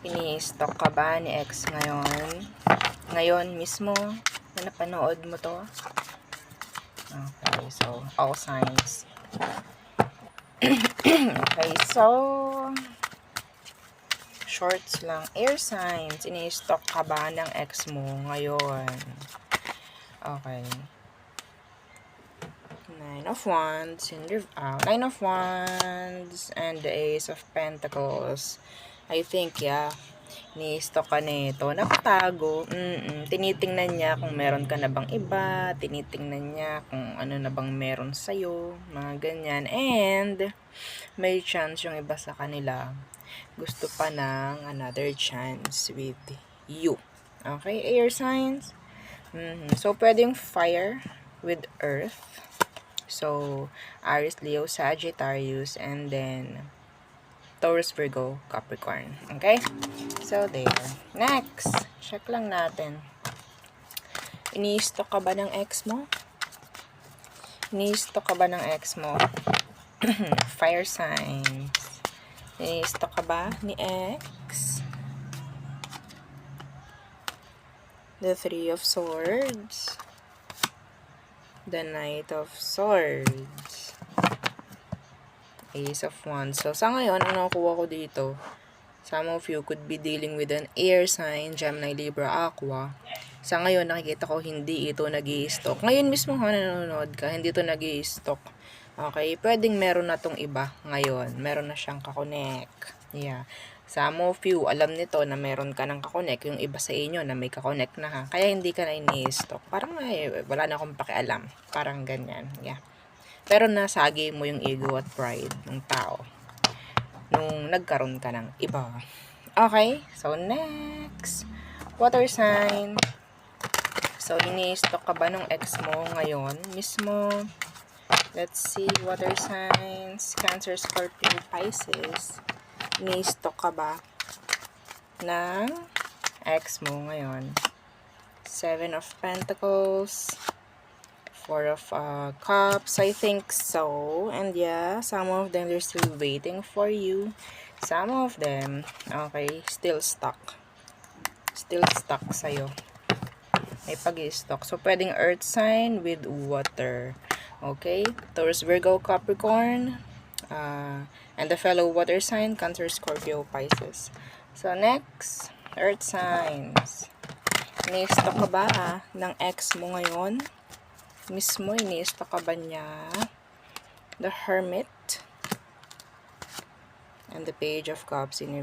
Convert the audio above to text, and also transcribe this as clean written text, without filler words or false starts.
Ini-stalk ka ba ni ex ngayon? Ngayon mismo na napanood mo to? Okay, so all signs. Okay, so shorts lang. Air signs. Ini-stalk ka ba ng ex mo ngayon? Okay. Nine of Wands and the Ace of Pentacles. I think, yeah, ni-stalk ka nito. Nakatago. Tinitingnan niya kung meron ka na bang iba. Tinitingnan niya kung ano na bang meron sa'yo. Mga ganyan. And, may chance yung iba sa kanila. Gusto pa ng another chance with you. Okay, air signs. So, pwedeng fire with earth. So, Aries, Leo, Sagittarius, and then Taurus, Virgo, Capricorn. Okay? So, there. Next, check lang natin. Ini-stalk ka ba ng ex mo? Ini-stalk ka ba ng ex mo? Fire signs. Ini-stalk ka ba ni ex? The Three of Swords. The Knight of Swords. Ace of Wands. So, sa ngayon, ang nakuha ko dito, some of you could be dealing with an air sign, Gemini, Libra, Aqua. Sa ngayon, nakikita ko hindi ito nag-i-stalk. Ngayon mismo ha, nanonood ka, hindi ito nag-i-stalk. Okay, pwedeng meron na tong iba ngayon. Meron na siyang kakonek. Yeah. Some of you, alam nito na meron ka ng kakonek. Yung iba sa inyo na may kakonek na ha. Kaya hindi ka na ini-stalk. Parang wala na akong pakialam. Parang ganyan. Yeah. Pero nasagi mo yung ego at pride ng tao nung nagkaroon ka ng iba. Okay? So, next. Water sign. So, ini-stalk ka ba nung ex mo ngayon mismo? Let's see. Water signs. Cancer, Scorpio, Pisces. Ini-stalk ka ba ng ex mo ngayon? Seven of Pentacles. Four of Cups, I think so. And yeah, some of them, they're still waiting for you. Some of them, okay, still stuck. Still stuck sa'yo. May pag-i-stuck. So, pwedeng earth sign with water. Okay? Taurus, Virgo, Capricorn. And the fellow water sign, Cancer, Scorpio, Pisces. So, next, earth signs. Ini-stalk ka ba ng ex mo ngayon? Mismo, ini-stalk ka ba niya? The Hermit. And the Page of Cups in